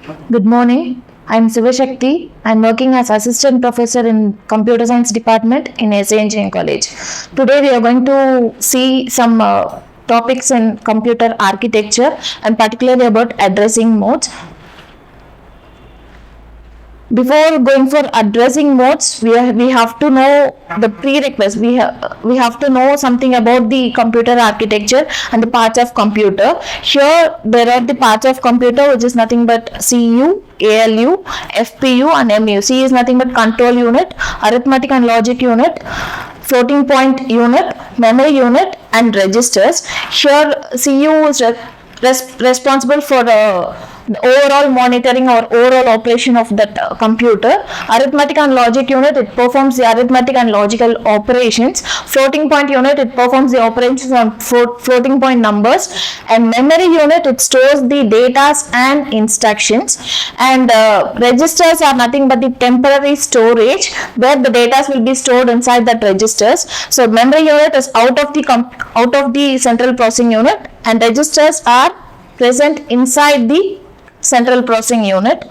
Good morning. I'm Sivasakthi. I'm working as assistant professor in computer science department in S.A.ENGINEERING college. Today we are going to see some topics in computer architecture and particularly about addressing modes. Before going for addressing modes, we have to know the prerequisites. We have to know something about the computer architecture and the parts of computer. Here there are the parts of computer, which is nothing but CU, ALU, FPU and MU. C is nothing but control unit, arithmetic and logic unit, floating point unit, memory unit and registers. Here CU is responsible for the overall monitoring or overall operation of that computer. Arithmetic and logic unit, it performs the arithmetic and logical operations. Floating point unit, it performs the operations on floating point numbers. And memory unit, it stores the data and instructions. And registers are nothing but the temporary storage where the data will be stored inside that registers. So memory unit is out of the central processing unit, and registers are present inside the central processing unit.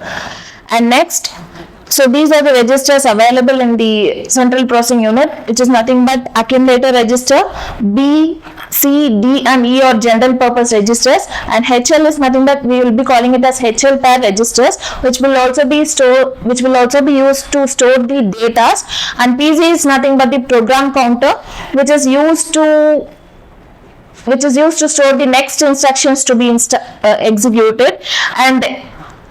And next, so these are the registers available in the central processing unit, which is nothing but accumulator register. B, C, D and E are general purpose registers, and HL is nothing but we will be calling it as HL pair registers, which will also be used to store the data. And PC is nothing but the program counter, which is used to store the next instructions to be executed. And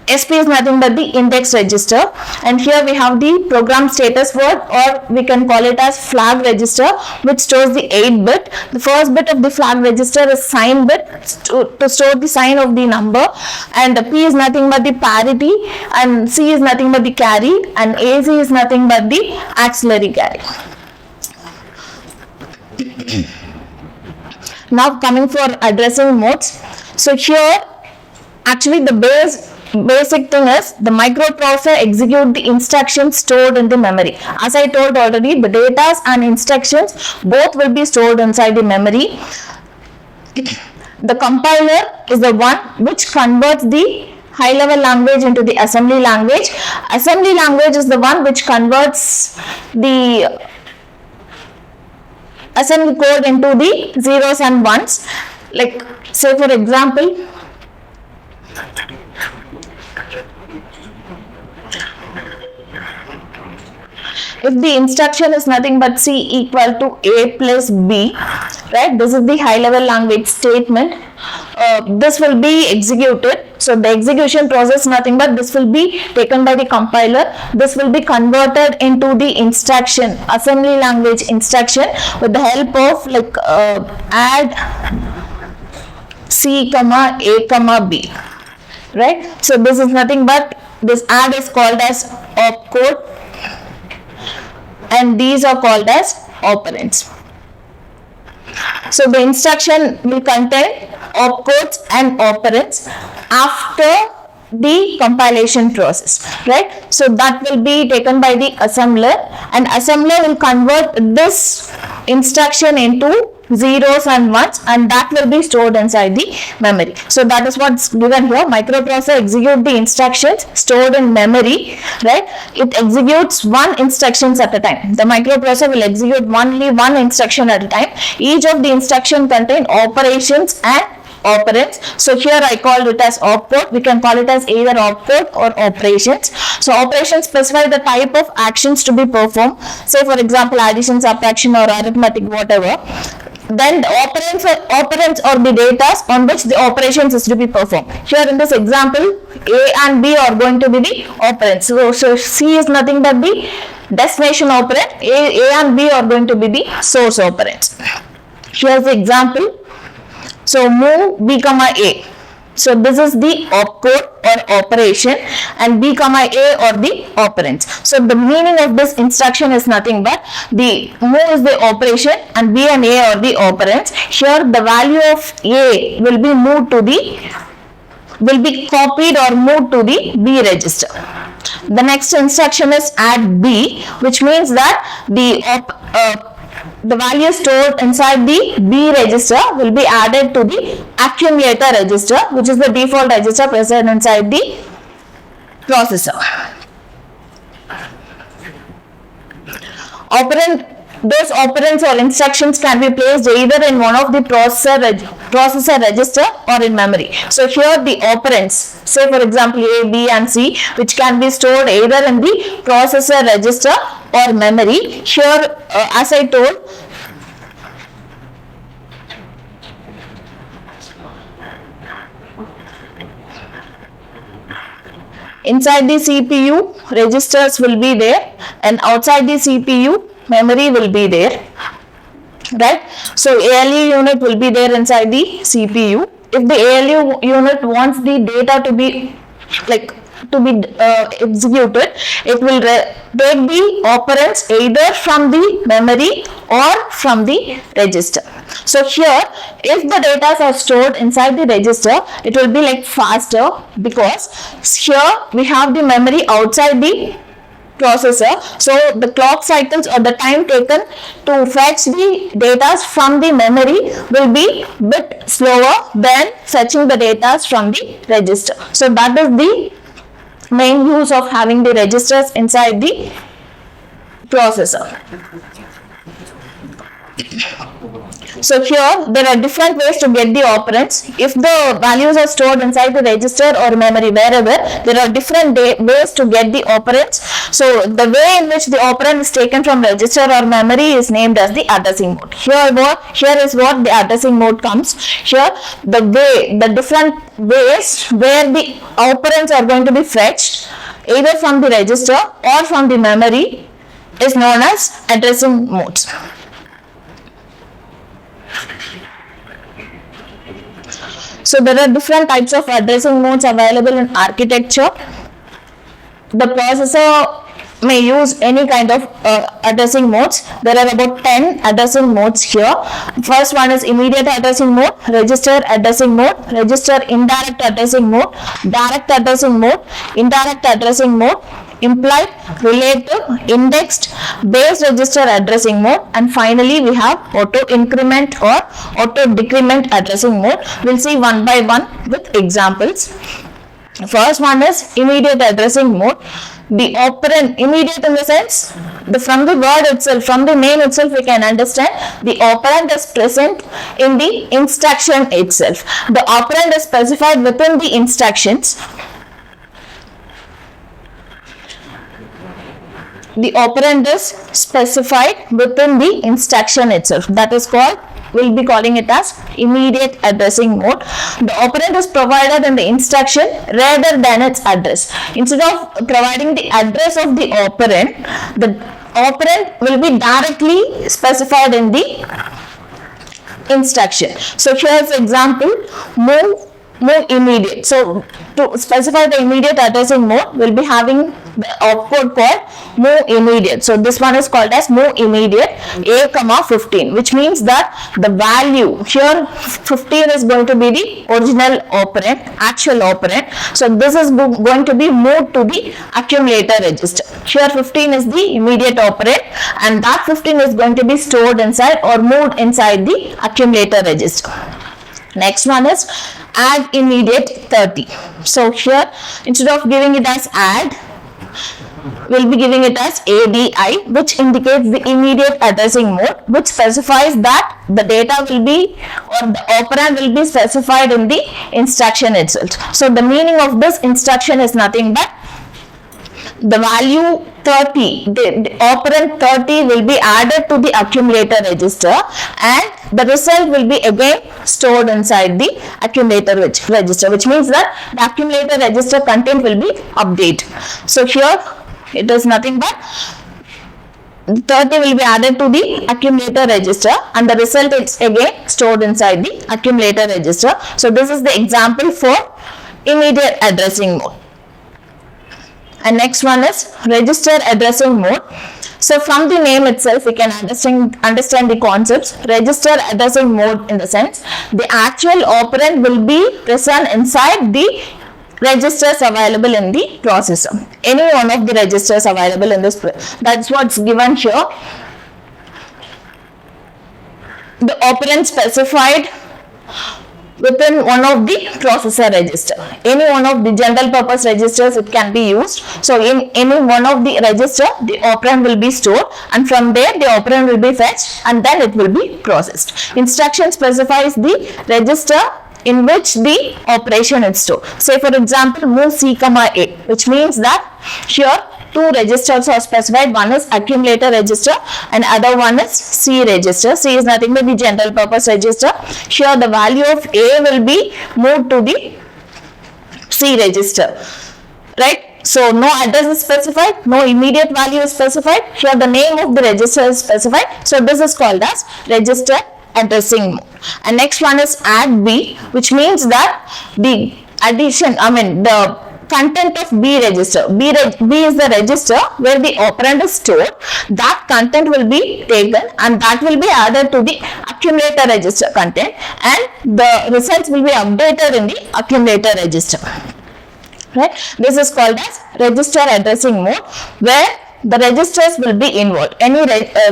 SP is nothing but the index register. And here we have the program status word, or we can call it as flag register, which stores the 8-bit. The first bit of the flag register is sign bit to store the sign of the number. And P is nothing but the parity, and C is nothing but the carry, and AC is nothing but the auxiliary carry. Now coming for addressing modes. So here actually the basic thing is the microprocessor execute the instructions stored in the memory. As I told already, the data and instructions both will be stored inside the memory. The compiler is the one which converts the high level language into the assembly language. Assembly language is the one which converts the assembly code into the zeros and ones. Like say for example, if the instruction is nothing but C equal to A plus B, right, this is the high level language statement. This will be executed. So the execution process nothing but this will be taken by the compiler. This will be converted into the instruction, assembly language instruction, with the help of like add C comma A comma B, right. So this is nothing but this add is called as opcode, and these are called as operands. So the instruction will contain opcodes and operands after the compilation process, right. So that will be taken by the assembler, and assembler will convert this instruction into zeros and ones, and that will be stored inside the memory. So that is what's given here. Microprocessor execute the instructions stored in memory, right. It executes one instructions at a time. The microprocessor will execute only one instruction at a time. Each of the instruction contain operations and operands. So here I called it as opcode. We can call it as either opcode or operations. So operations specify the type of actions to be performed. Say for example addition, subtraction or arithmetic, whatever. Then the operands or the data on which the operations is to be performed. Here in this example, A and B are going to be the operands. So C is nothing but the destination operand. A and B are going to be the source operands. Here's the example. So move B comma A. So this is the opcode or operation, and B comma A or the operands. So the meaning of this instruction is nothing but the move is the operation and B and A are the operands. Here the value of A will be copied or moved to the B register. The next instruction is add B, which means that the value stored inside the B register will be added to the accumulator register, which is the default register present inside the processor. Those operands or instructions can be placed either in one of the processor register or in memory. So here the operands, say for example A, B and C, which can be stored either in the processor register or memory. Here as I told, inside the CPU registers will be there, and outside the CPU memory will be there, right? So ALU unit will be there inside the CPU. If the ALU unit wants the data to be executed, it will take the operands either from the memory or from the register. So here, if the data are stored inside the register, it will be like faster, because here we have the memory outside the processor. So the clock cycles or the time taken to fetch the data from the memory will be bit slower than fetching the data from the register. So that is the main use of having the registers inside the processor. So here there are different ways to get the operands. If the values are stored inside the register or memory, wherever, there are different ways to get the operands. So the way in which the operand is taken from register or memory is named as the addressing mode. Here is what the addressing mode comes. Here the different ways where the operands are going to be fetched either from the register or from the memory is known as addressing modes. So there are different types of addressing modes available in architecture. The processor may use any kind of addressing modes. There are about 10 addressing modes here. First one is immediate addressing mode, register addressing mode, register indirect addressing mode, direct addressing mode, indirect addressing mode, implied, relative, indexed, base register addressing mode, and finally we have auto increment or auto decrement addressing mode. We'll see one by one with examples. First one is immediate addressing mode. The operand, immediate in the sense, from the word itself, from the name itself, we can understand the operand is present in the instruction itself. The operand is specified within the instructions. The operand is specified within the instruction itself. That is called, we'll be calling it as immediate addressing mode. The operand is provided in the instruction rather than its address. Instead of providing the address of the operand will be directly specified in the instruction. So here's example, move immediate. So to specify the immediate addressing mode, we'll be having the opcode called move immediate. So this one is called as move immediate A, 15, which means that the value here 15 is going to be the original operand, actual operand. So this is going to be moved to the accumulator register. Here 15 is the immediate operand, and that 15 is going to be stored inside or moved inside the accumulator register. Next one is add immediate 30. So here instead of giving it as add, we'll be giving it as ADI, which indicates the immediate addressing mode, which specifies that the data will be, or the operand will be specified in the instruction itself. So the meaning of this instruction is nothing but the value 30, the operand 30 will be added to the accumulator register, and the result will be again stored inside the accumulator register, which means that the accumulator register content will be updated. So here it is nothing but 30 will be added to the accumulator register, and the result is again stored inside the accumulator register. So this is the example for immediate addressing mode. And next one is register addressing mode. So from the name itself, we can understand the concepts. Register addressing mode in the sense the actual operand will be present inside the registers available in the processor. Any one of the registers available in this, that's what's given here. The operand specified within one of the processor register. Any one of the general purpose registers it can be used. So in any one of the register, the operand will be stored, and from there the operand will be fetched and then it will be processed. Instruction specifies the register in which the operation is stored. Say for example, move C, A, which means that here two registers are specified. One is accumulator register and other one is C register. C is nothing but the general purpose register. Here the value of A will be moved to the C register, right? So no address is specified, no immediate value is specified. Here the name of the register is specified. So this is called as register addressing mode. And next one is add B, which means that the addition, the content of B register. B is the register where the operand is stored. That content will be taken and that will be added to the accumulator register content, and the results will be updated in the accumulator register. Right? This is called as register addressing mode, where the registers will be involved. Any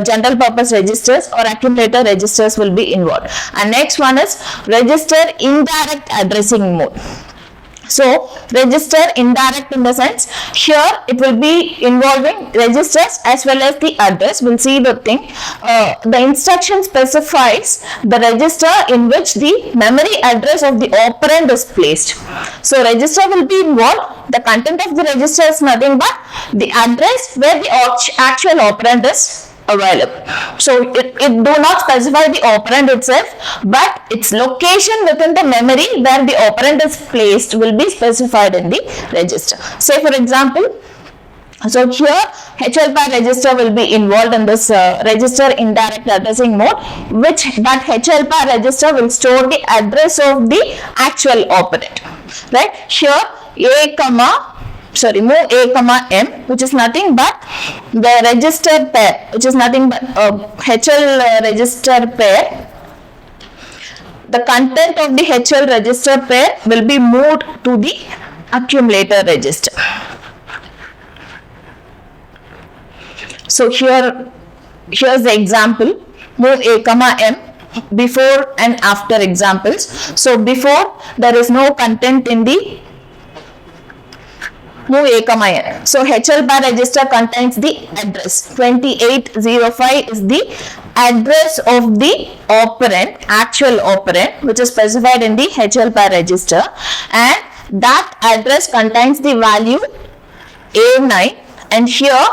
general purpose registers or accumulator registers will be involved. And next one is register indirect addressing mode. So register indirect in the sense, here it will be involving registers as well as the address. We'll see the thing. The instruction specifies the register in which the memory address of the operand is placed. So register will be involved. The content of the register is nothing but the address where the actual operand is available. So it do not specify the operand itself, but its location within the memory where the operand is placed will be specified in the register. Say for example, so here HLPAR register will be involved in this register indirect addressing mode, which that HLPAR register will store the address of the actual operand. Right? Here move A, M, which is nothing but the register pair, which is nothing but HL register pair. The content of the HL register pair will be moved to the accumulator register. So here's the example. Move A, M, before and after examples. So before there is no content in the move A, N. So HLPAR register contains the address. 2805 is the address of the operand, actual operand, which is specified in the HLPAR register, and that address contains the value A9, and here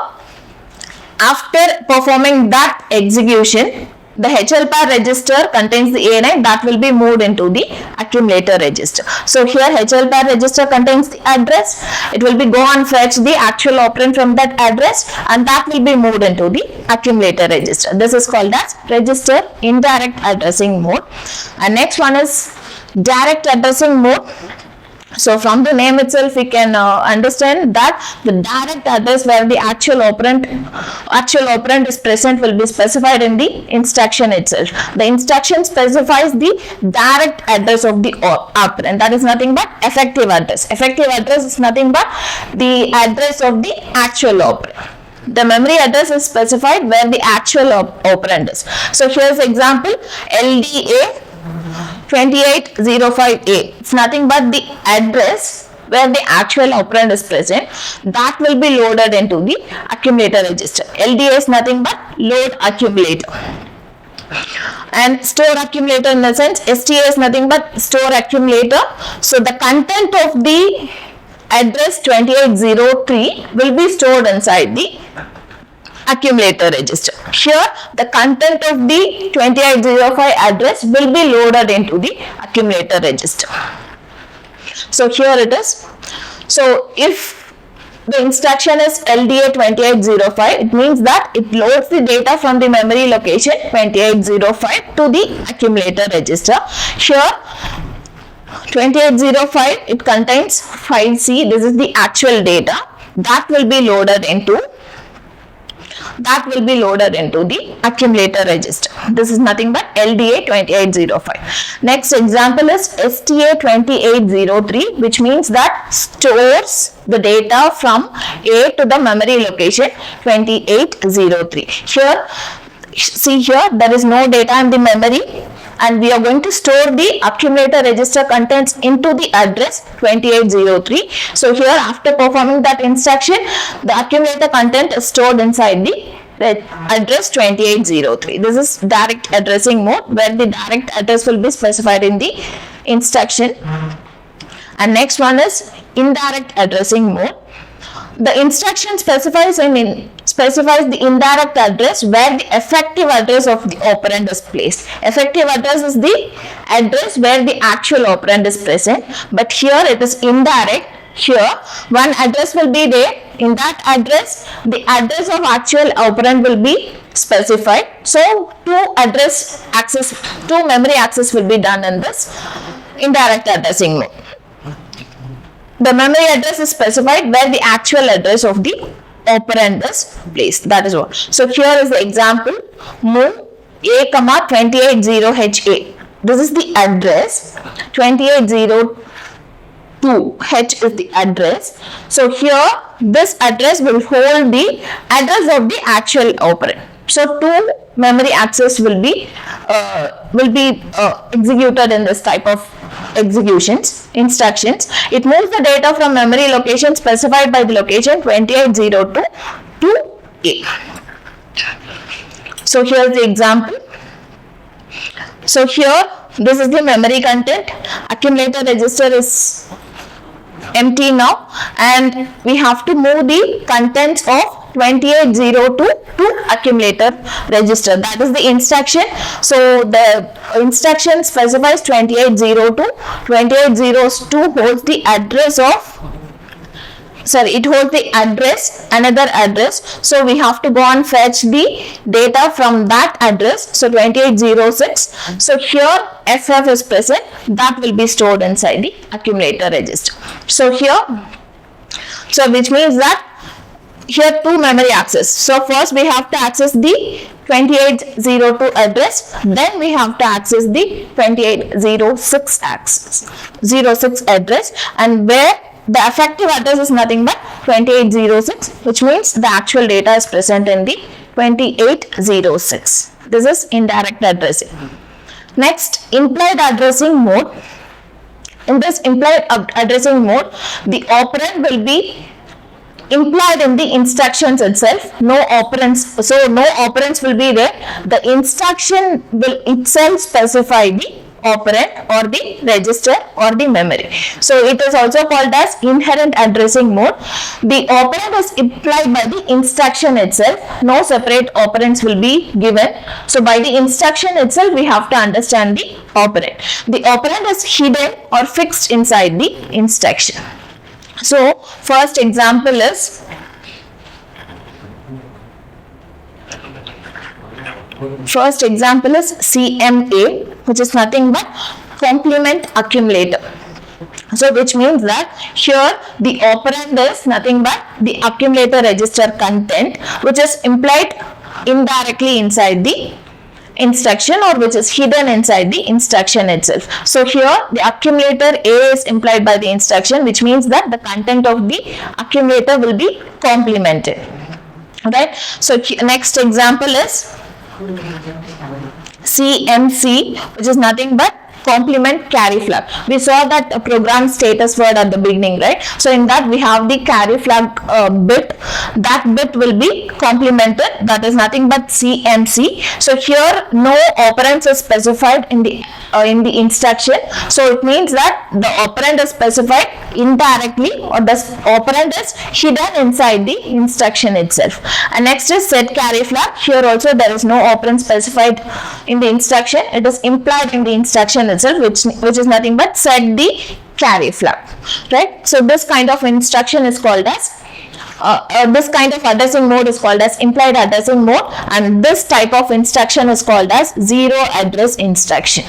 after performing that execution, the HLPAR register contains the A9 that will be moved into the accumulator register. So here HLPAR register contains the address. It will be go and fetch the actual operand from that address, and that will be moved into the accumulator register. This is called as register indirect addressing mode. And next one is direct addressing mode. So from the name itself we can understand that the direct address where the actual operand is present will be specified in the instruction itself. The instruction specifies the direct address of the operand. That is nothing but effective address. Effective address is nothing but the address of the actual operand. The memory address is specified where the actual operand is. So here's example, LDA 2805A. It's nothing but the address where the actual operand is present. That will be loaded into the accumulator register. LDA is nothing but load accumulator. And store accumulator in the sense, STA is nothing but store accumulator. So the content of the address 2803 will be stored inside the accumulator register. Here the content of the 2805 address will be loaded into the accumulator register. So here it is. So if the instruction is LDA 2805, it means that it loads the data from the memory location 2805 to the accumulator register. Here 2805, it contains 5C. This is the actual data that will be loaded into the accumulator register. This is nothing but LDA 2805. Next example is STA 2803, which means that stores the data from A to the memory location 2803. Here, see here, there is no data in the memory, and we are going to store the accumulator register contents into the address 2803. So here, after performing that instruction, the accumulator content is stored inside the address 2803. This is direct addressing mode, where the direct address will be specified in the instruction. And next one is indirect addressing mode. The instruction specifies the indirect address where the effective address of the operand is placed. Effective address is the address where the actual operand is present, but here it is indirect. Here one address will be there. In that address, the address of actual operand will be specified. So two memory access will be done in this indirect addressing mode. The memory address is specified where the actual address of the operand is placed. That is what. So here is the example: move A, 280HA. This is the address. 2802H is the address. So here this address will hold the address of the actual operand. So two memory access will be executed in this type of instructions. It moves the data from memory location specified by the location 2802 to A. So here is the example. So here this is the memory content. Accumulator register is empty now, and we have to move the contents of 2802 to accumulator register. That is the instruction. So the instruction specifies 2802. 2802 holds the address of, it holds the address, another address. So we have to go and fetch the data from that address. So 2806. So here FF is present. That will be stored inside the accumulator register. So here, which means that here two memory access. So first we have to access the 2802 address, then we have to access the 2806 address, and where the effective address is nothing but 2806, which means the actual data is present in the 2806. This is indirect addressing. Next, implied addressing mode. In this implied addressing mode, the operand will be implied in the instructions itself. No operands, so no operands will be there. The instruction will itself specify the operand or the register or the memory. So it is also called as inherent addressing mode. The operand is implied by the instruction itself. No separate operands will be given. So by the instruction itself, we have to understand the operand. The operand is hidden or fixed inside the instruction. So first example is CMA, which is nothing but complement accumulator. So which means that here the operand is nothing but the accumulator register content, which is implied indirectly inside the instruction, or which is hidden inside the instruction itself. So here the accumulator A is implied by the instruction, which means that the content of the accumulator will be complemented. Right. So next example is CMC, which is nothing but complement carry flag. We saw that program status word at the beginning, right? So in that we have the carry flag bit. That bit will be complemented. That is nothing but CMC. So here no operands is specified in the instruction. So it means that the operand is specified indirectly, or the operand is hidden inside the instruction itself. And next is set carry flag. Here also there is no operand specified in the instruction. It is implied in the instruction itself, which is nothing but set the carry flag, right? So this kind of instruction is called as this kind of addressing mode is called as implied addressing mode, and this type of instruction is called as zero address instruction.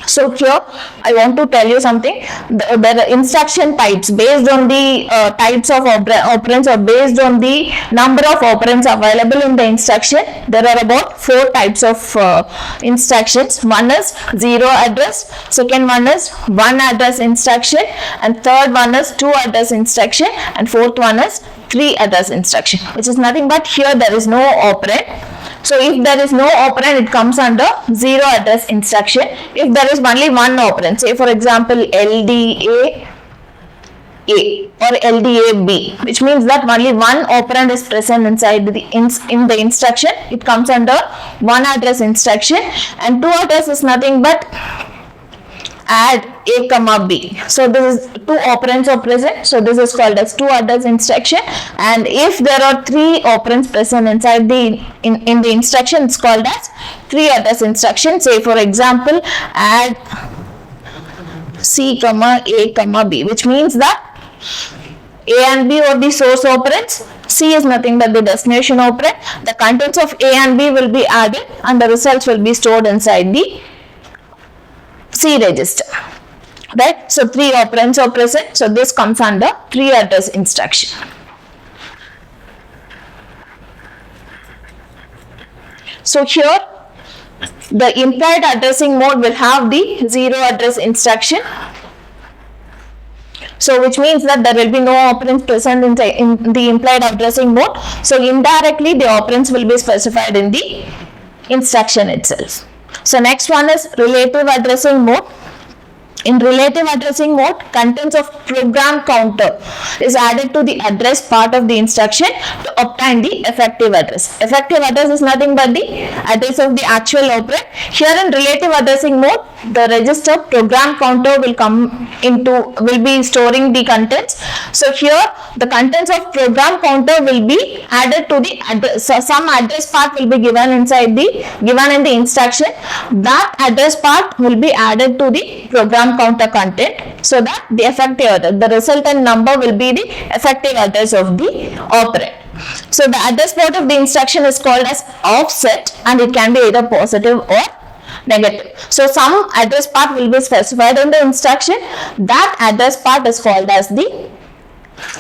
So here I want to tell you something. The instruction types, based on the types of operands, or based on the number of operands available in the instruction, there are about 4 types of instructions. One is zero address, second one is one address instruction, and third one is two address instruction, and fourth one is 3 address instruction, which is nothing but here there is no operand. So if there is no operand, it comes under zero address instruction. If there is only one operand, say for example LDA A or LDA B, which means that only one operand is present inside in the instruction, it comes under one address instruction. And two address is nothing but add A comma B. So this is two operands are present, so this is called as two address instruction. And if there are three operands present inside the in the instruction, it's called as three address instruction. Say for example add C comma A comma B, which means that A and B are the source operands, C is nothing but the destination operand. The contents of A and B will be added and the results will be stored inside the C register, right? So three operands are present, so this comes under three address instruction. So here the implied addressing mode will have the zero address instruction. So which means that there will be no operands present in the implied addressing mode. So indirectly the operands will be specified in the instruction itself. So next one is relative addressing mode. In relative addressing mode, contents of program counter is added to the address part of the instruction to obtain the effective address. Effective address is nothing but the address of the actual operand. Here in relative addressing mode, the register program counter will be storing the contents. So here the contents of program counter will be added to the address. So some address part will be given in the instruction. That address part will be added to the program counter content, so that the effective address, the resultant number will be the effective address of the operand. So the address part of the instruction is called as offset, and it can be either positive or negative. So some address part will be specified in the instruction. That address part is called as the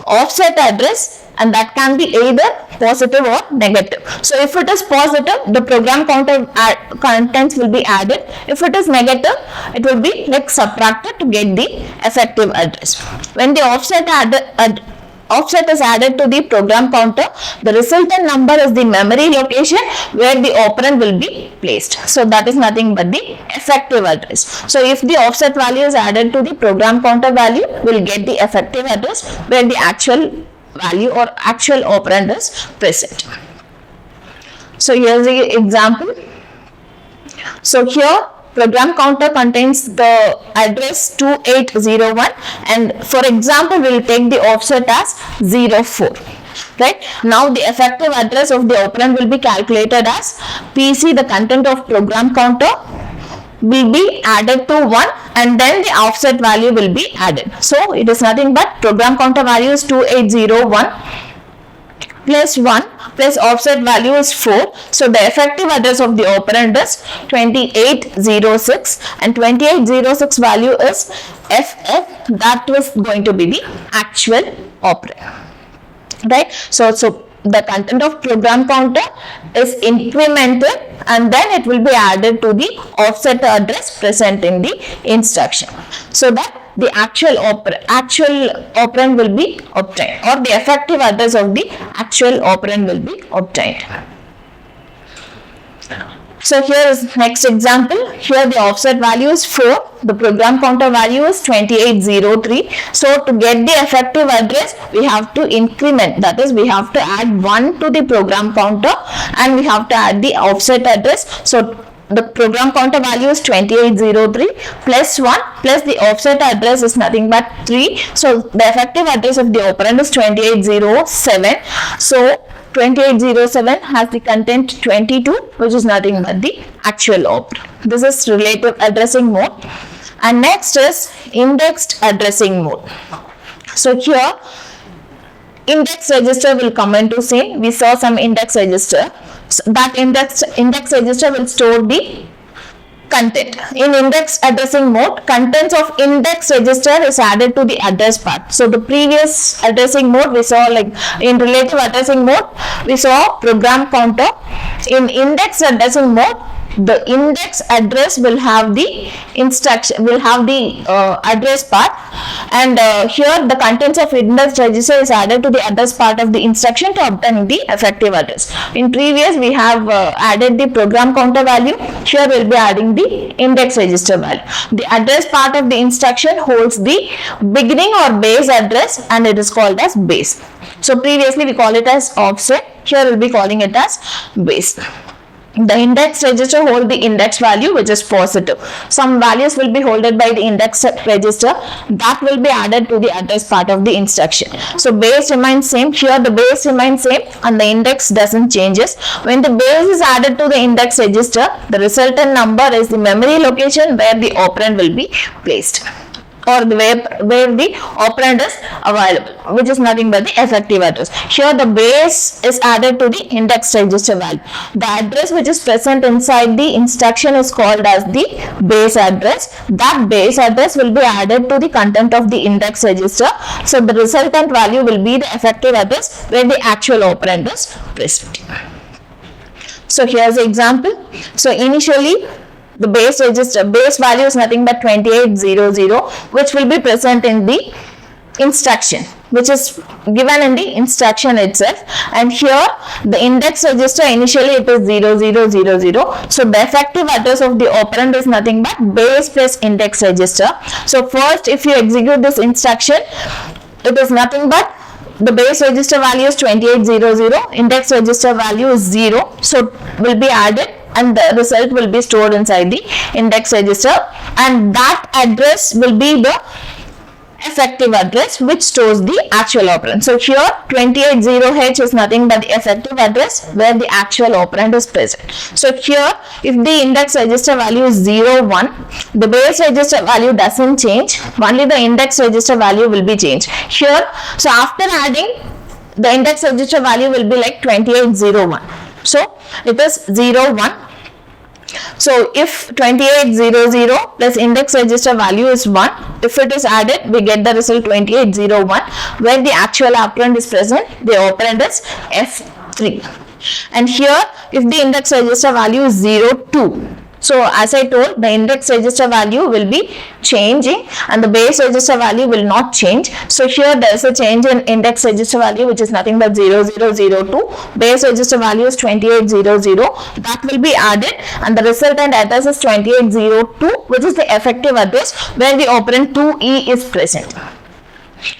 offset address, and that can be either positive or negative. So if it is positive, the program counter contents will be added. If it is negative, it will be like subtracted to get the effective address. When the offset is added to the program counter, the resultant number is the memory location where the operand will be placed. So that is nothing but the effective address. So if the offset value is added to the program counter value, we will get the effective address where the actual value or actual operand is present. So here is the example. So here program counter contains the address 2801, and for example we will take the offset as 04. Right? Now the effective address of the operand will be calculated as PC, the content of program counter, will be added to 1, and then the offset value will be added. So it is nothing but program counter value is 2801 plus 1 plus offset value is 4. So the effective address of the operand is 2806, and 2806 value is FF, that was going to be the actual operand. Right? So the content of program counter is incremented, and then it will be added to the offset address present in the instruction, so that the actual operand will be obtained, or the effective address of the actual operand will be obtained. So here is next example. Here the offset value is 4, the program counter value is 2803. So to get the effective address, we have to increment, that is we have to add 1 to the program counter, and we have to add the offset address. So the program counter value is 2803 plus 1 plus the offset address is nothing but 3. So the effective address of the operand is 2807. So 2807 has the content 22, which is nothing but the actual operand. This is relative addressing mode. And next is indexed addressing mode. So here index register will come into scene. We saw some index register. So that index register will store the content. In index addressing mode, contents of index register is added to the address part. So the previous addressing mode we saw, like in relative addressing mode we saw program counter. In index addressing mode, the index address will have the instruction, will have the address part, and here the contents of index register is added to the address part of the instruction to obtain the effective address. In previous we have added the program counter value. Here we will be adding the index register value. The address part of the instruction holds the beginning or base address, and it is called as base. So previously we call it as offset. Here we will be calling it as base. The index register hold the index value which is positive. Some values will be held by the index register that will be added to the address part of the instruction. So base remains same. Here the base remains same and the index doesn't changes. When the base is added to the index register, the resultant number is the memory location where the operand will be placed, or the where the operand is available, which is nothing but the effective address. Here the base is added to the index register value. The address which is present inside the instruction is called as the base address. That base address will be added to the content of the index register. So the resultant value will be the effective address where the actual operand is present. So here's the example. So initially the base register, base value is nothing but 2800, which will be present in the instruction, which is given in the instruction itself. And here the index register initially it is 0000. So the effective address of the operand is nothing but base plus index register. So first if you execute this instruction, it is nothing but the base register value is 2800, index register value is 0, so will be added and the result will be stored inside the index register, and that address will be the effective address which stores the actual operand. So here 280H is nothing but the effective address where the actual operand is present. So here if the index register value is 01, the base register value doesn't change, only the index register value will be changed here. So after adding, the index register value will be like 2801. So it is 01. So if 2800 plus index register value is 1, if it is added, we get the result 2801, where the actual operand is present, the operand is F3. And here if the index register value is 02, so as I told, the index register value will be changing and the base register value will not change. So here there is a change in index register value which is nothing but 0002. Base register value is 2800. That will be added and the resultant address is 2802, which is the effective address where the operand 2E is present.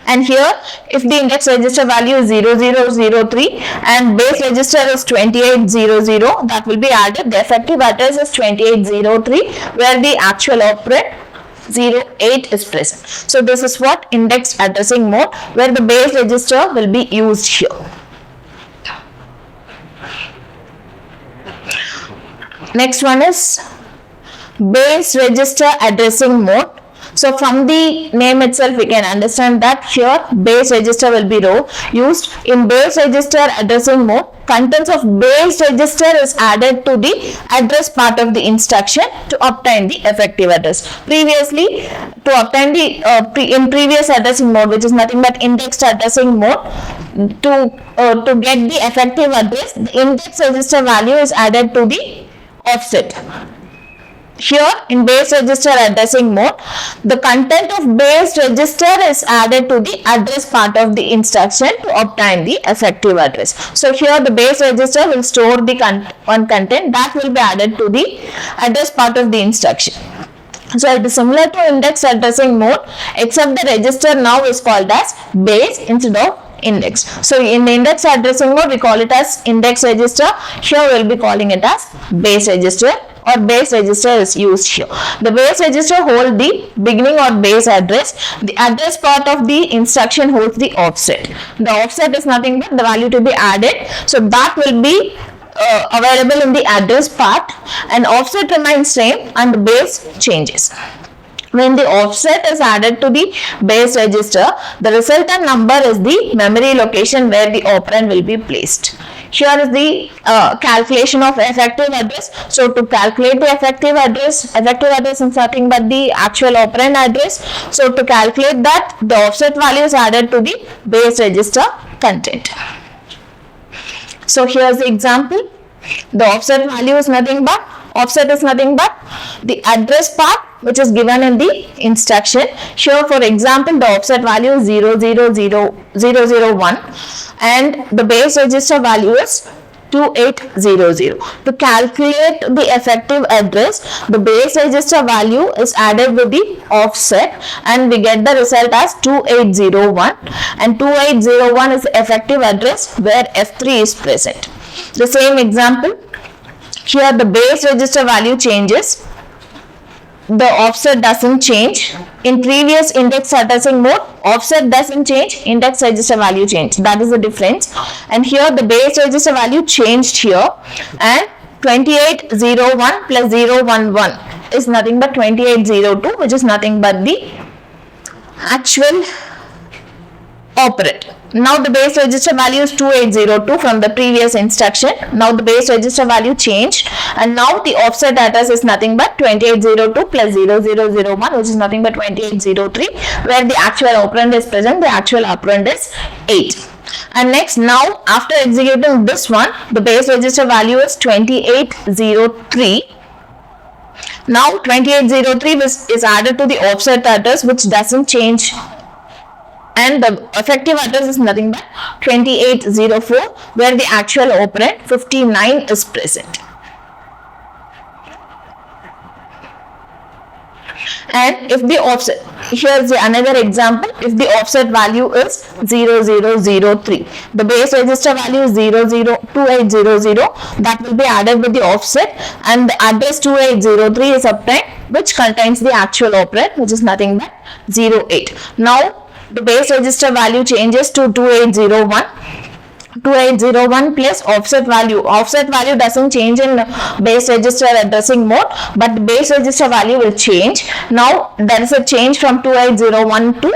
And here if the index register value is 0003 and base register is 2800, that will be added. The effective address is 2803 where the actual operand 08 is present. So this is what index addressing mode, where the base register will be used here. Next one is base register addressing mode. So from the name itself we can understand that here base register will be used. In base register addressing mode, contents of base register is added to the address part of the instruction to obtain the effective address. Previously, to obtain the in previous addressing mode, which is nothing but indexed addressing mode, to get the effective address, the index register value is added to the offset. Here in base register addressing mode, the content of base register is added to the address part of the instruction to obtain the effective address. So here the base register will store the content that will be added to the address part of the instruction. So it is similar to index addressing mode, except the register now is called as base instead of index. So in the index addressing mode we call it as index register. Here we will be calling it as base register, or base register is used here. The base register holds the beginning or base address. The address part of the instruction holds the offset. The offset is nothing but the value to be added. So that will be available in the address part, and offset remains same and the base changes. When the offset is added to the base register, the resultant number is the memory location where the operand will be placed. Here is the calculation of effective address. So to calculate the effective address is nothing but the actual operand address. So to calculate that, the offset value is added to the base register content. So here is the example. The offset value is nothing but Offset is nothing but the address part which is given in the instruction. Here for example the offset value is 000001 and the base register value is 2800. To calculate the effective address, the base register value is added with the offset and we get the result as 2801, and 2801 is the effective address where F3 is present. The same example, here the base register value changes, the offset doesn't change. In previous index addressing mode, offset doesn't change, index register value change. That is the difference. And here the base register value changed here, and 2801 plus 011 is nothing but 2802, which is nothing but the actual operand. Now the base register value is 2802 from the previous instruction. Now the base register value changed, and now the offset address is nothing but 2802 plus 0001, which is nothing but 2803, where the actual operand is present. The actual operand is 8. And next, now after executing this one, the base register value is 2803. Now 2803 is added to the offset address, which doesn't change, and the effective address is nothing but 2804, where the actual operand 59 is present. And if the offset, here is another example, if the offset value is 0003, the base register value is 2800, that will be added with the offset, and the address 2803 is obtained, which contains the actual operand, which is nothing but 08. Now the base register value changes to 2801. 2801 plus offset value. Offset value doesn't change in base register addressing mode, but the base register value will change. Now there is a change from 2800 to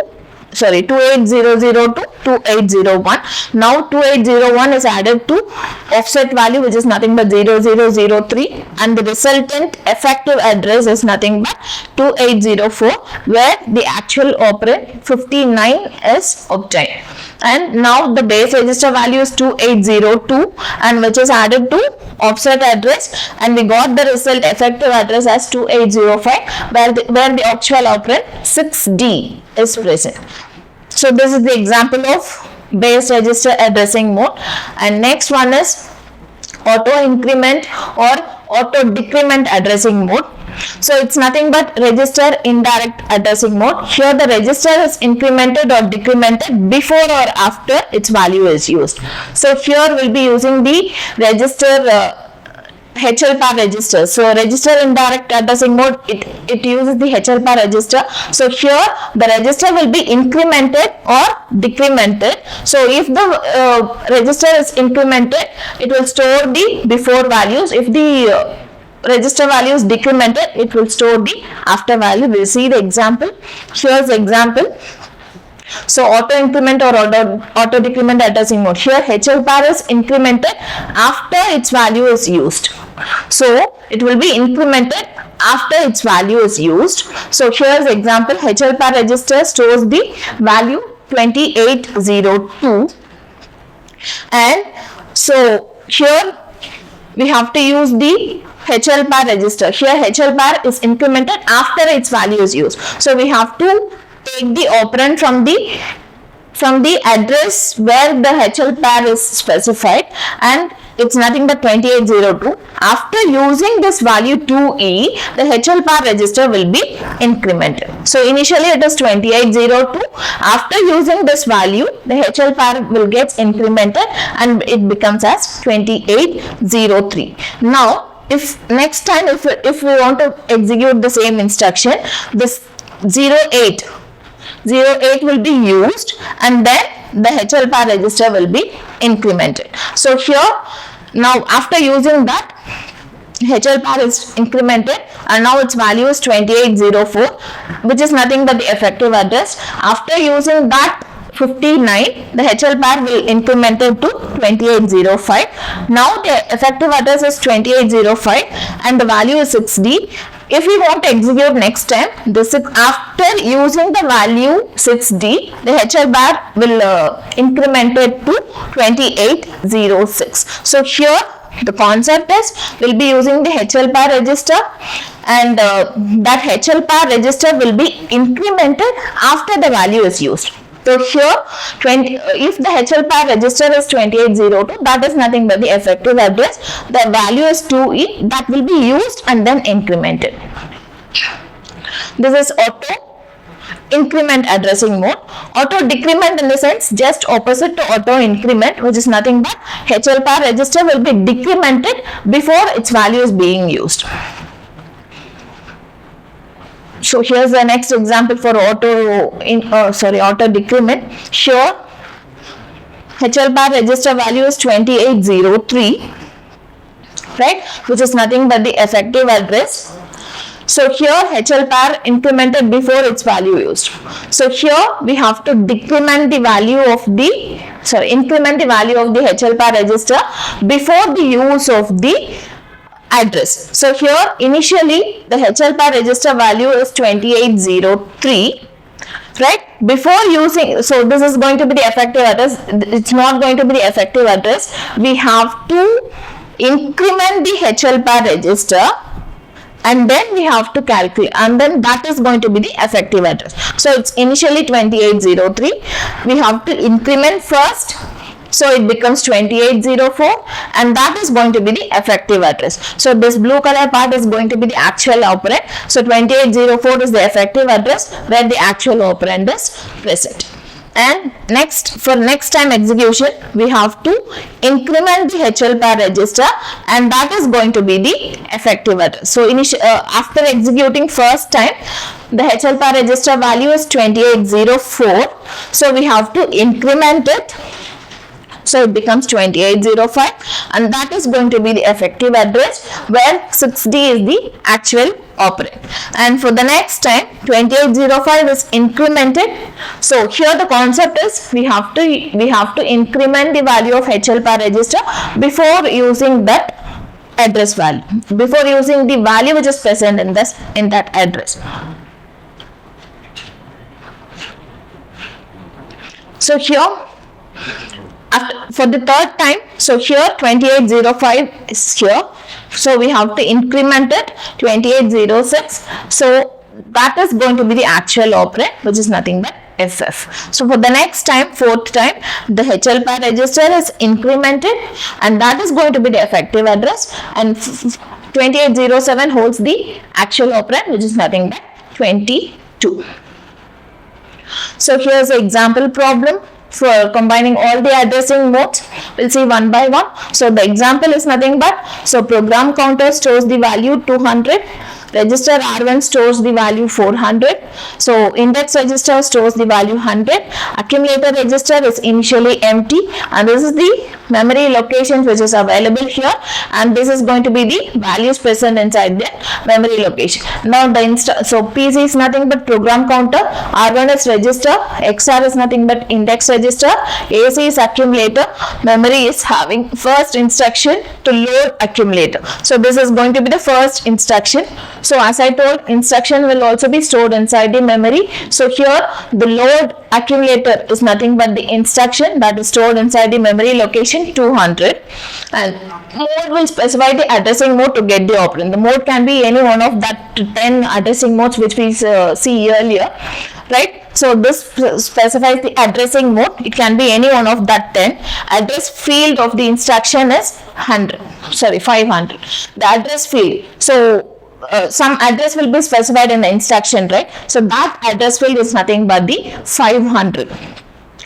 2801. Now 2801 is added to offset value, which is nothing but 0003, and the resultant effective address is nothing but 2804, where the actual operand 59 is obtained. And now the base register value is 2802, and which is added to offset address, and we got the result effective address as 2805, where the actual operand 6D is present. So this is the example of base register addressing mode. And next one is auto increment or auto decrement addressing mode. So it's nothing but register indirect addressing mode. Here the register is incremented or decremented before or after its value is used. So here we'll be using the register HLPAR register. So register indirect addressing mode, it uses the HLPAR register. So here the register will be incremented or decremented. So if the register is incremented, it will store the before values. If the register value is decremented, it will store the after value. We'll see the example. Here's the example. So auto increment or auto decrement addressing mode. Here HLPAR is incremented after its value is used. So it will be incremented after its value is used. So here's the example. HLPAR register stores the value 2802, and so here we have to use the HLPAR register. Here HLPAR is incremented after its value is used. So we have to take the operand from the address where the HLPAR is specified, and it's nothing but 2802. After using this value 2E, the HLPAR register will be incremented. So initially it is 2802. After using this value, the HLPAR will get incremented and it becomes as 2803. Now if next time if we want to execute the same instruction, this 08 will be used, and then the HLPAR register will be incremented. So here now after using that, HLPAR is incremented and now its value is 2804, which is nothing but the effective address. After using that 59, the HLPAR will increment it to 2805. Now the effective address is 2805 and the value is 6D. If we want to execute next time, after using the value 6D, the HLPAR will increment it to 2806. So here The concept is we'll be using the HL pair register, and that HL pair register will be incremented after the value is used. So here, if the HL pair register is 2802, that is nothing but the effective address. The value is 2E, that will be used and then incremented. This is auto increment addressing mode. Auto decrement in the sense just opposite to auto increment, which is nothing but HL pair register will be decremented before its value is being used. So here's the next example for auto decrement. Here HL pair register value is 2803, right, which is nothing but the effective address. So here HL pair incremented before its value used. So here we have to increment the value of the HL pair register before the use of the address. So here initially the HL pair register value is 2803, right? Before using, so this is going to be the effective address. It's not going to be the effective address. We have to increment the HL pair register, and then we have to calculate, and then that is going to be the effective address. So it's initially 2803. We have to increment first, so it becomes 2804, and that is going to be the effective address. So this blue color part is going to be the actual operand. So 2804 is the effective address where the actual operand is present. And next, for next time execution, we have to increment the HL pair register, and that is going to be the effective address. So after executing first time, the HL pair register value is 2804. So we have to increment it. So it becomes 2805, and that is going to be the effective address where 6D is the actual operand. And for the next time, 2805 is incremented. So here the concept is we have to increment the value of HL pair register before using that address value, before using the value which is present in that address. So here, for the third time, so here 2805 is here, so we have to increment it 2806. So that is going to be the actual operand, which is nothing but FF. So for the next time, fourth time, the HL pair register is incremented, and that is going to be the effective address, and 2807 holds the actual operand, which is nothing but 22. So here's an example problem for combining all the addressing modes. We'll see one by one. So the example is nothing but, so program counter stores the value 200, register R1 stores the value 400, so index register stores the value 100, accumulator register is initially empty, and this is the memory locations which is available here, and this is going to be the values present inside the memory location. Now so PC is nothing but program counter, R1 is register, XR is nothing but index register, AC is accumulator, memory is having first instruction to load accumulator. So this is going to be the first instruction. So as I told, instruction will also be stored inside the memory. So here the load accumulator is nothing but the instruction that is stored inside the memory location 200, and mode will specify the addressing mode to get the operand. The mode can be any one of that 10 addressing modes which we see earlier, right? So this specifies the addressing mode. It can be any one of that 10. Address field of the instruction is 500. The address field. So some address will be specified in the instruction, right? So that address field is nothing but the 500.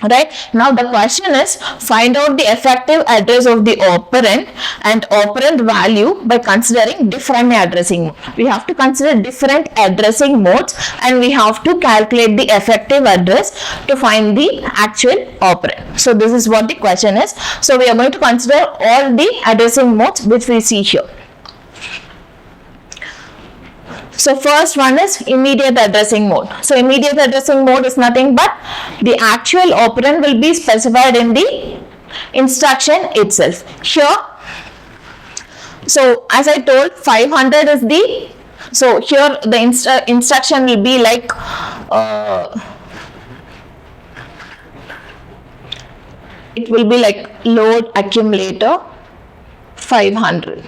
Right, now the question is, find out the effective address of the operand and operand value by considering different addressing mode. We have to consider different addressing modes, and we have to calculate the effective address to find the actual operand. So this is what the question is. So we are going to consider all the addressing modes which we see here. So first one is immediate addressing mode. So immediate addressing mode is nothing but the actual operand will be specified in the instruction itself. Here, so as I told, 500 is the, so here the instruction will be like it will be like load accumulator 500.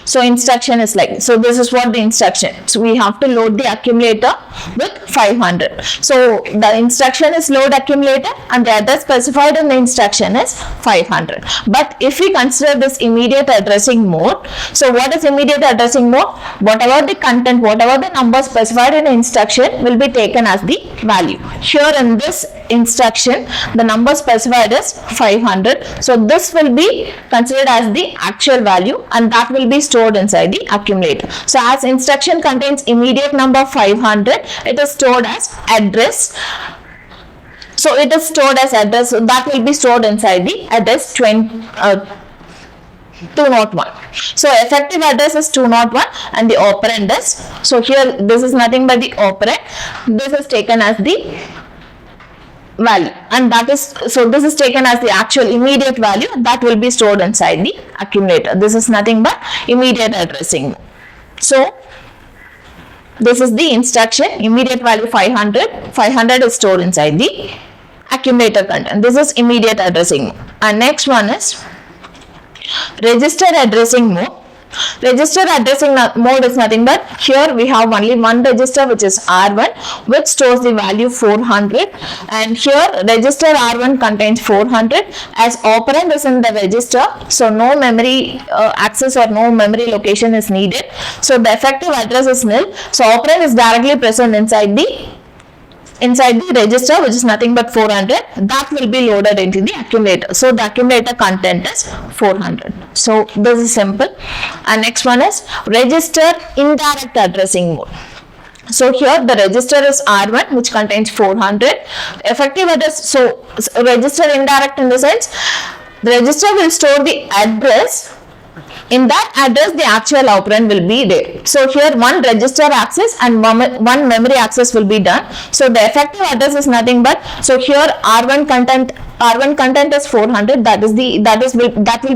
So instruction is like, so this is what the instruction. So we have to load the accumulator with 500. So the instruction is load accumulator and the address specified in the instruction is 500. But if we consider this immediate addressing mode, so what is immediate addressing mode? Whatever the content, whatever the number specified in the instruction will be taken as the value. Here in this instruction, the number specified is 500. So this will be considered as the actual value and that will be stored inside the accumulator. So as instruction contains immediate number 500, it is stored as address. So it is stored as address, so that will be stored inside the address 201. So effective address is 201 and the operand is, so here this is nothing but the operand, this is taken as the value and that is, so this is taken as the actual immediate value that will be stored inside the accumulator. This is nothing but immediate addressing. So this is the instruction, immediate value 500, 500 is stored inside the accumulator content. This is immediate addressing. And next one is register addressing mode. Register addressing mode is nothing but, here we have only one register which is R1 which stores the value 400, and here register R1 contains 400 as operand is in the register, so no memory access or no memory location is needed. So the effective address is nil, so operand is directly present inside the register which is nothing but 400, that will be loaded into the accumulator. So the accumulator content is 400. So this is simple. And next one is register indirect addressing mode. So here the register is R1 which contains 400. Effective address, so register indirect in the sense, the register will store the address. In that address, the actual operand will be there. So here one register access and one memory access will be done. So the effective address is nothing but, so here R1 content is 400. That will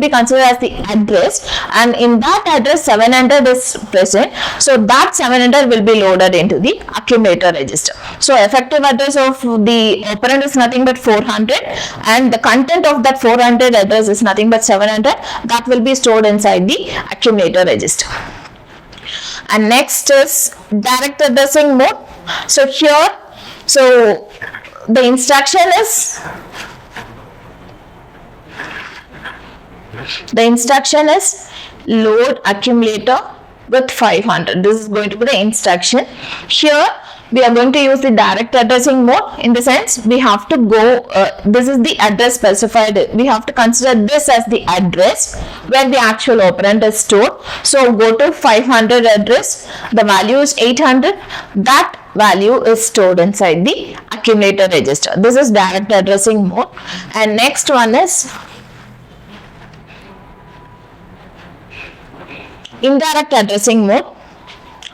be considered as the address, and in that address 700 is present. So that 700 will be loaded into the accumulator register. So effective address of the operand is nothing but 400, and the content of that 400 address is nothing but 700. That will be stored inside the accumulator register. And next is direct addressing mode. So here, so the instruction is load accumulator with 500. This is going to be the instruction. Here we are going to use the direct addressing mode, in the sense we have to go, this is the address specified, we have to consider this as the address where the actual operand is stored. So go to 500 address, the value is 800, that value is stored inside the accumulator register. This is direct addressing mode. And next one is indirect addressing mode.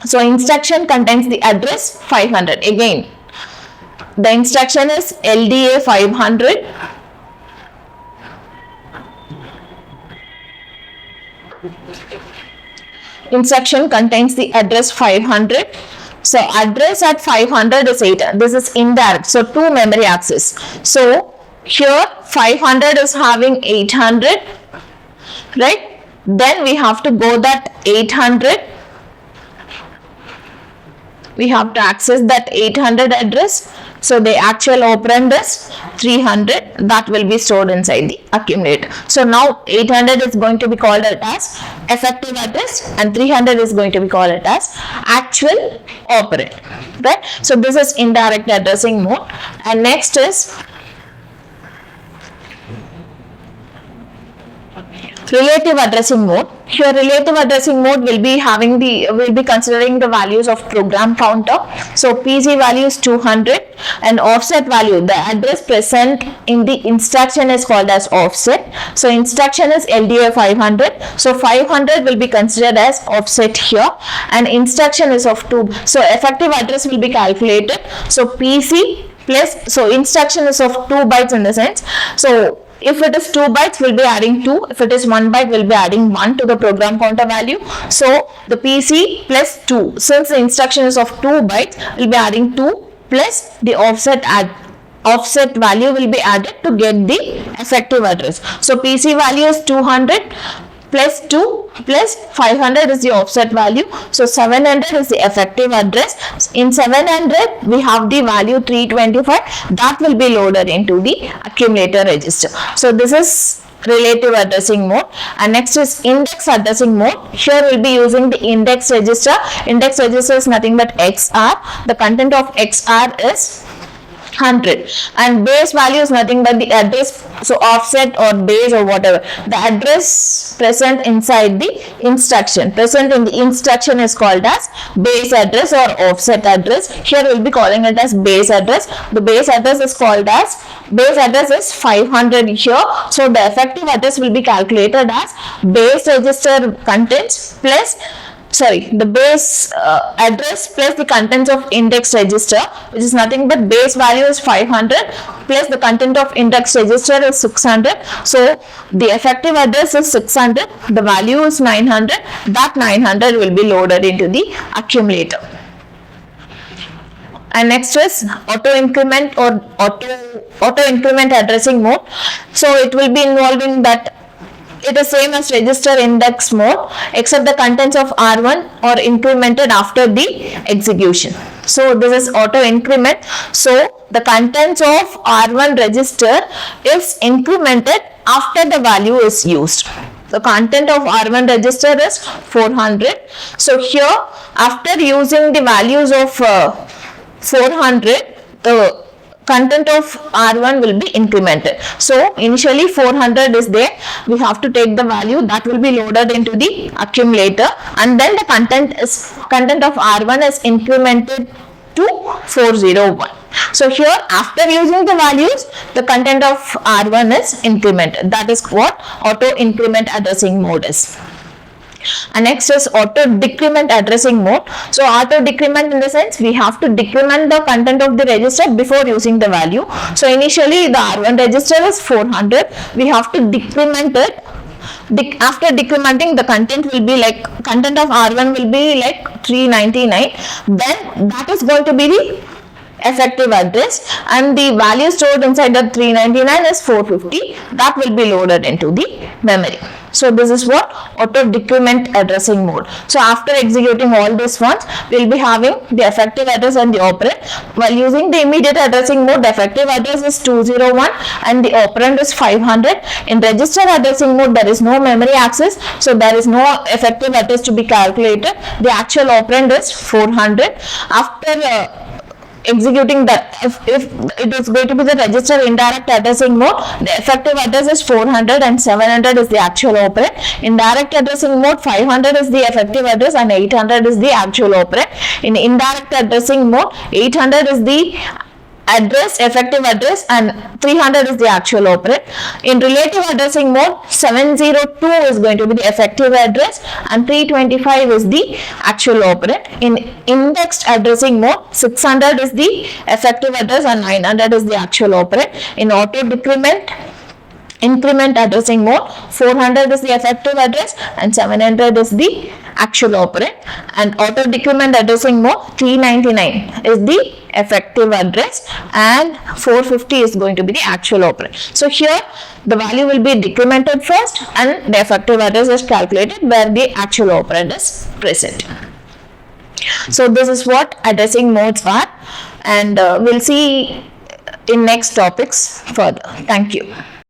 So instruction contains the address 500. Again, the instruction is LDA 500. Instruction contains the address 500. So address at 500 is 8. This is indirect. So 2 memory access. So here 500 is having 800, right? Then we have to go that 800. We have to access that 800 address. So the actual operand is 300. That will be stored inside the accumulator. So now 800 is going to be called as effective address and 300 is going to be called as actual operand. Right? So this is indirect addressing mode. And next is relative addressing mode. Here relative addressing mode will be considering the values of program counter. So PC value is 200 and offset value, the address present in the instruction is called as offset. So instruction is LDA 500. So 500 will be considered as offset here, and instruction is of 2. So effective address will be calculated. So PC plus, so instruction is of 2 bytes in the sense. So if it is 2 bytes, we'll be adding 2. If it is 1 byte, we'll be adding 1 to the program counter value. So the PC plus 2. Since the instruction is of 2 bytes, we'll be adding 2 plus the offset value will be added to get the effective address. So PC value is 200 plus 2 plus 500 is the offset value. So 700 is the effective address. In 700 we have the value 325 that will be loaded into the accumulator register. So this is relative addressing mode. And next is index addressing mode. Here we'll be using the index register. Index register is nothing but XR. The content of XR is 100 and base value is nothing but the address, so offset or base or whatever, the address present inside the instruction, present in the instruction is called as base address or offset address. Here we'll be calling it as base address. The base address is called as, base address is 500 here, so the effective address will be calculated as base register contents plus the base address plus the contents of index register, which is nothing but base value is 500 plus the content of index register is 600. So the effective address is 600, the value is 900, that 900 will be loaded into the accumulator. And next is auto increment or auto increment addressing mode. So it will be involving that it is same as register index mode, except the contents of R1 are incremented after the execution. So this is auto increment. So the contents of R1 register is incremented after the value is used. The content of R1 register is 400. So here after using the values of 400, the content of R1 will be incremented. So initially 400 is there, we have to take the value that will be loaded into the accumulator, and then the content of R1 is incremented to 401. So here after using the values, the content of R1 is incremented. That is what auto increment addressing mode is. And next is auto decrement addressing mode. So auto decrement in the sense we have to decrement the content of the register before using the value. So initially the R1 register is 400, we have to decrement it. After decrementing, the content will be like, content of R1 will be like 399, then that is going to be the effective address, and the value stored inside the 399 is 450, that will be loaded into the memory. So this is what auto decrement addressing mode. So after executing all these ones, we will be having the effective address and the operand. While using the immediate addressing mode, the effective address is 201 and the operand is 500. In register addressing mode, there is no memory access, so there is no effective address to be calculated. The actual operand is 400. After executing that, if it is going to be the register indirect addressing mode, the effective address is 400 and 700 is the actual operand. In direct addressing mode, 500 is the effective address and 800 is the actual operand. In indirect addressing mode, 800 is the address, effective address, and 300 is the actual operand. In relative addressing mode, 702 is going to be the effective address and 325 is the actual operand. In indexed addressing mode, 600 is the effective address and 900 is the actual operand. In auto decrement increment addressing mode, 400 is the effective address and 700 is the actual operand. And auto decrement addressing mode, 399 is the effective address and 450 is going to be the actual operand. So here the value will be decremented first and the effective address is calculated where the actual operand is present. So this is what addressing modes are, and we'll see in next topics further. Thank you.